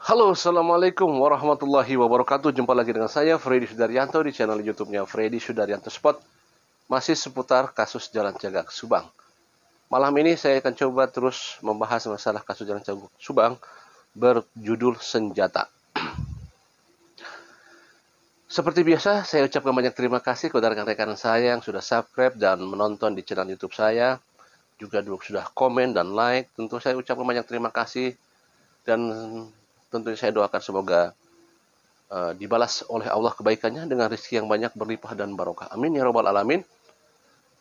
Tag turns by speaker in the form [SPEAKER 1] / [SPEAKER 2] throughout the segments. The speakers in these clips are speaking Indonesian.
[SPEAKER 1] Halo, Assalamualaikum warahmatullahi wabarakatuh. Jumpa lagi dengan saya, Freddy Sudaryanto, di channel YouTube-nya Freddy Sudaryanto Spot. Masih seputar kasus Jalan Cagak Subang. Malam ini saya akan coba terus membahas masalah kasus Jalan Cagak Subang berjudul Senjata. Seperti biasa, saya ucapkan banyak terima kasih kepada rekan-rekan saya yang sudah subscribe dan menonton di channel YouTube saya. Juga sudah komen dan like. Tentu saya ucapkan banyak terima kasih. Dan tentunya saya doakan semoga dibalas oleh Allah kebaikannya dengan rezeki yang banyak, berlimpah dan barokah. Amin ya robbal alamin.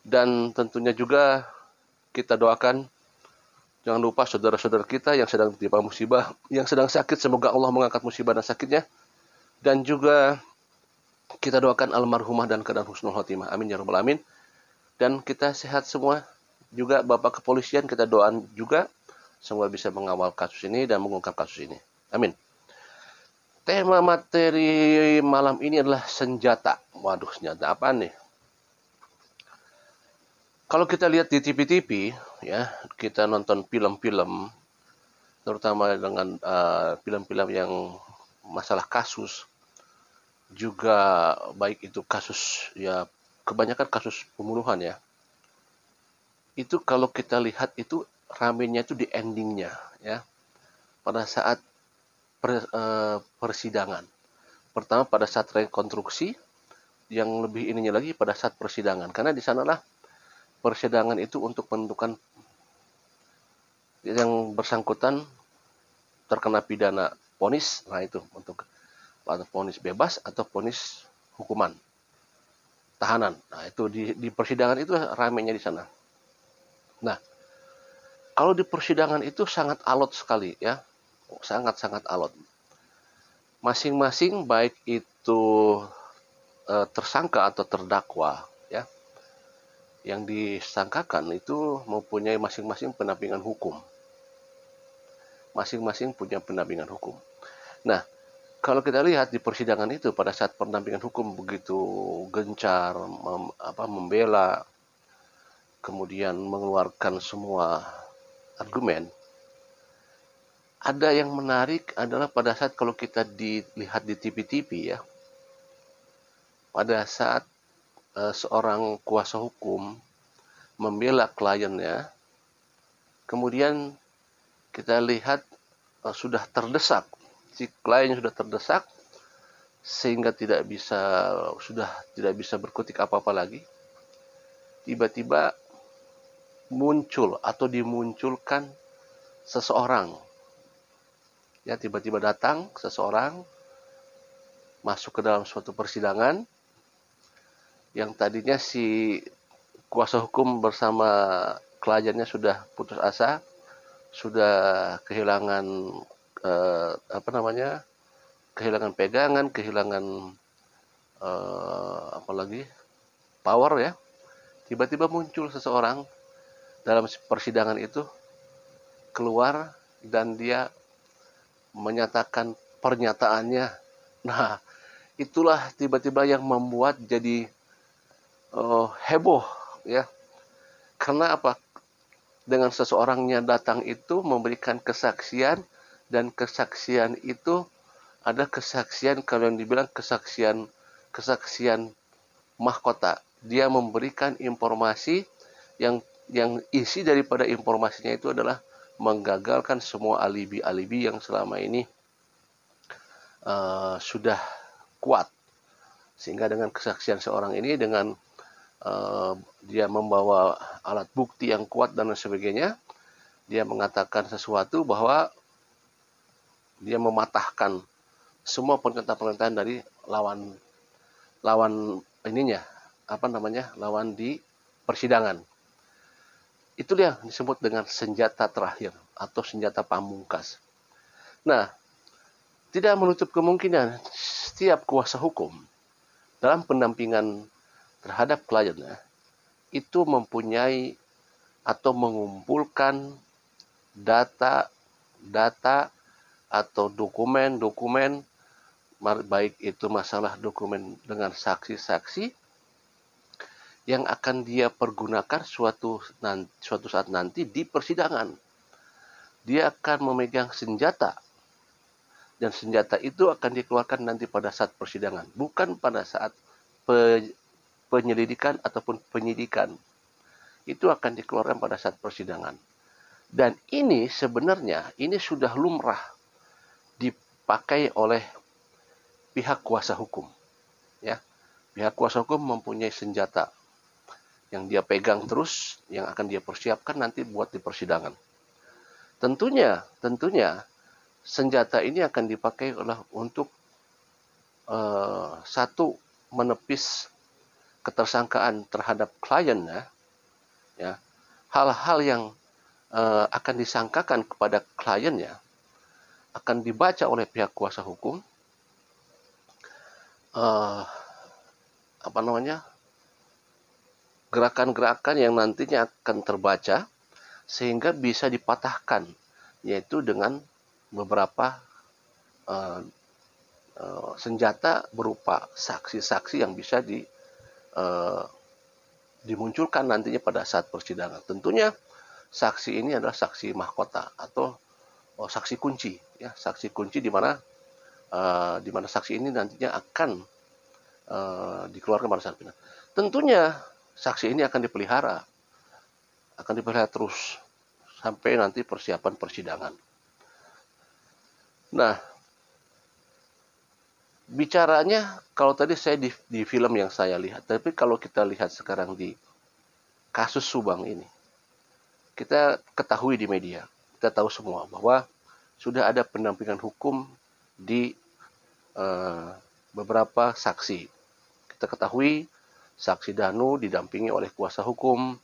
[SPEAKER 1] Dan tentunya juga kita doakan, jangan lupa saudara-saudara kita yang sedang tertimpa musibah, yang sedang sakit, semoga Allah mengangkat musibah dan sakitnya. Dan juga kita doakan almarhumah dan keadaan husnul khotimah. Amin ya robbal alamin. Dan kita sehat semua. Juga Bapak Kepolisian kita doakan juga semoga bisa mengawal kasus ini dan mengungkap kasus ini. Amin. Tema materi malam ini adalah senjata. Waduh, senjata apa nih? Kalau kita lihat di TV-TV, ya, kita nonton film-film, terutama dengan film-film yang masalah kasus, juga baik itu kasus, ya, kebanyakan kasus pembunuhan, ya. Itu kalau kita lihat itu ramenya itu di endingnya, ya, pada saat persidangan. Pertama pada saat rekonstruksi, yang lebih ininya lagi pada saat persidangan, karena di sanalah persidangan itu untuk menentukan yang bersangkutan terkena pidana vonis, nah itu untuk vonis bebas atau vonis hukuman tahanan. Nah itu di persidangan itu ramenya di sana. Nah kalau di persidangan itu sangat alot sekali, ya, sangat-sangat alot. Masing-masing baik itu tersangka atau terdakwa, ya, yang disangkakan itu mempunyai masing-masing pendampingan hukum. Masing-masing punya pendampingan hukum. Nah, kalau kita lihat di persidangan itu pada saat pendampingan hukum begitu gencar membela, kemudian mengeluarkan semua argumen. Ada yang menarik adalah pada saat kalau kita dilihat di TV-TV, ya, pada saat seorang kuasa hukum membela kliennya, kemudian kita lihat sudah terdesak, si klien sudah terdesak sehingga sudah tidak bisa berkutik apa-apa lagi. Tiba-tiba muncul atau dimunculkan seseorang, ya, tiba-tiba datang seseorang masuk ke dalam suatu persidangan yang tadinya si kuasa hukum bersama kliennya sudah putus asa, sudah kehilangan kehilangan pegangan, kehilangan apalagi power, ya. Tiba-tiba muncul seseorang dalam persidangan itu keluar dan dia menyatakan pernyataannya. Nah, itulah tiba-tiba yang membuat jadi heboh, ya. Karena apa? Dengan seseorangnya datang itu memberikan kesaksian, dan kesaksian itu ada kesaksian, kalau yang dibilang kesaksian mahkota. Dia memberikan informasi yang isi daripada informasinya itu adalah menggagalkan semua alibi-alibi yang selama ini sudah kuat. Sehingga dengan kesaksian seorang ini, dengan dia membawa alat bukti yang kuat dan sebagainya, dia mengatakan sesuatu bahwa dia mematahkan semua pernyataan-pernyataan dari lawan ininya, lawan di persidangan. Itu dia disebut dengan senjata terakhir atau senjata pamungkas. Nah, tidak menutup kemungkinan setiap kuasa hukum dalam pendampingan terhadap kliennya itu mempunyai atau mengumpulkan data atau dokumen-dokumen, baik itu masalah dokumen dengan saksi-saksi yang akan dia pergunakan suatu saat nanti di persidangan. Dia akan memegang senjata Dan senjata itu akan dikeluarkan nanti pada saat persidangan, bukan pada saat penyelidikan ataupun penyidikan. Itu akan dikeluarkan pada saat persidangan. Dan ini sebenarnya ini sudah lumrah dipakai oleh pihak kuasa hukum. Ya, pihak kuasa hukum mempunyai senjata yang dia pegang terus, yang akan dia persiapkan nanti buat di persidangan. Tentunya senjata ini akan dipakai untuk satu, menepis ketersangkaan terhadap kliennya, ya, hal-hal yang akan disangkakan kepada kliennya akan dibaca oleh pihak kuasa hukum, gerakan-gerakan yang nantinya akan terbaca sehingga bisa dipatahkan, yaitu dengan beberapa senjata berupa saksi-saksi yang bisa dimunculkan nantinya pada saat persidangan. Tentunya saksi ini adalah saksi mahkota atau saksi kunci, ya, saksi kunci di mana saksi ini nantinya akan dikeluarkan pada saat persidangan. Tentunya saksi ini akan dipelihara terus sampai nanti persiapan persidangan. Nah, bicaranya kalau tadi saya di film yang saya lihat, tapi kalau kita lihat sekarang di kasus Subang ini, kita ketahui di media, kita tahu semua bahwa sudah ada pendampingan hukum di beberapa saksi. Kita ketahui saksi Danu didampingi oleh kuasa hukum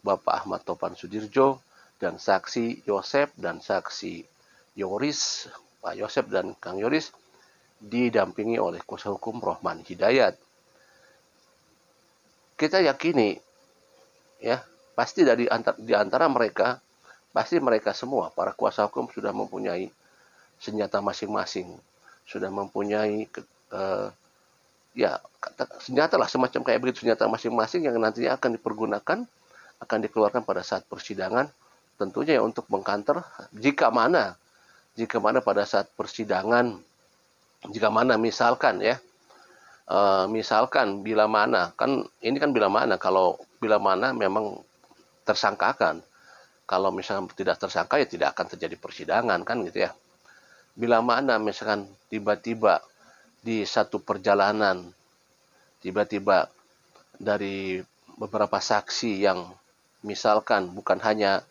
[SPEAKER 1] Bapak Ahmad Topan Sudirjo, dan saksi Yosep dan saksi Yoris, Pak Yosep dan Kang Yoris didampingi oleh kuasa hukum Rohman Hidayat. Kita yakini, ya, pasti di antara mereka, pasti mereka semua, para kuasa hukum sudah mempunyai senjata masing-masing, sudah mempunyai senjata lah, semacam kayak begitu, senjata masing-masing yang nantinya akan dipergunakan, akan dikeluarkan pada saat persidangan, tentunya ya untuk mengkanter jika mana pada saat persidangan, jika mana misalkan ya, misalkan bila mana, kan ini kan bila mana, kalau bila mana memang tersangkakan, kalau misalkan tidak tersangka ya tidak akan terjadi persidangan, kan gitu ya. Bila mana misalkan tiba-tiba di satu perjalanan, tiba-tiba dari beberapa saksi yang misalkan bukan hanya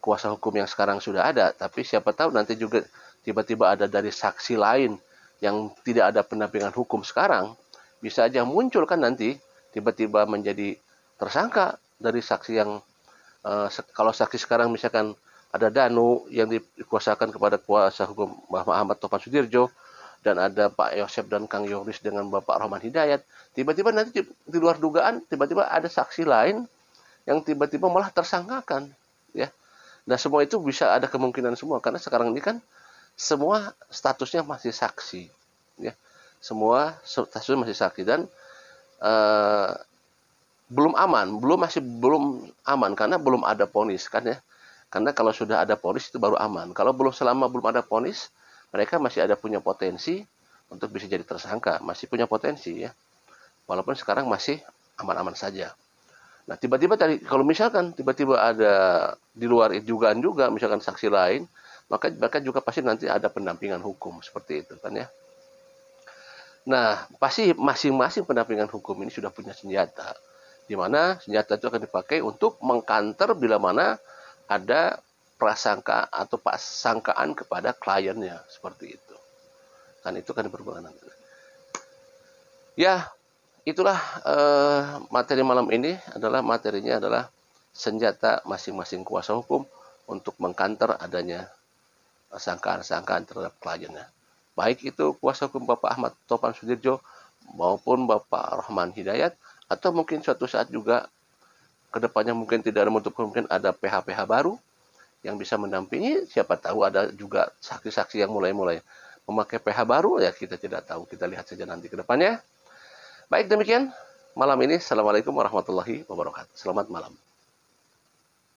[SPEAKER 1] kuasa hukum yang sekarang sudah ada, tapi siapa tahu nanti juga tiba-tiba ada dari saksi lain yang tidak ada pendampingan hukum sekarang, bisa aja muncul kan nanti tiba-tiba menjadi tersangka dari saksi yang kalau saksi sekarang misalkan ada Danu yang dikuasakan kepada kuasa hukum Ahmad Topan Sudirjo, dan ada Pak Yosep dan Kang Yoris dengan Bapak Rohman Hidayat, tiba-tiba nanti di luar dugaan, tiba-tiba ada saksi lain yang tiba-tiba malah tersangkakan, ya. Nah, semua itu bisa ada kemungkinan semua, karena sekarang ini kan semua statusnya masih saksi, ya. Semua statusnya masih saksi, dan belum aman karena belum ada vonis, kan ya. Karena kalau sudah ada vonis itu baru aman. Kalau selama belum ada vonis, mereka masih ada punya potensi untuk bisa jadi tersangka, masih punya potensi, ya. Walaupun sekarang masih aman-aman saja. Nah, tiba-tiba tadi kalau misalkan tiba-tiba ada di luar dugaan juga misalkan saksi lain, maka juga pasti nanti ada pendampingan hukum seperti itu, kan ya. Nah, pasti masing-masing pendampingan hukum ini sudah punya senjata, di mana senjata itu akan dipakai untuk mengkanter bila mana ada prasangka atau sangkaan kepada kliennya, seperti itu. Kan itu kan dipergunakan. Ya, itulah materi malam ini materinya adalah senjata masing-masing kuasa hukum untuk mengkanter adanya sangkaan-sangkaan terhadap kliennya. Baik itu kuasa hukum Bapak Ahmad Topan Sudirjo maupun Bapak Rohman Hidayat, atau mungkin suatu saat juga kedepannya mungkin tidak menutup kemungkinan ada PH-PH baru yang bisa mendampingi. Siapa tahu ada juga saksi-saksi yang mulai memakai PH baru, ya kita tidak tahu, kita lihat saja nanti ke depannya. Baik, demikian malam ini. Assalamualaikum warahmatullahi wabarakatuh. Selamat malam.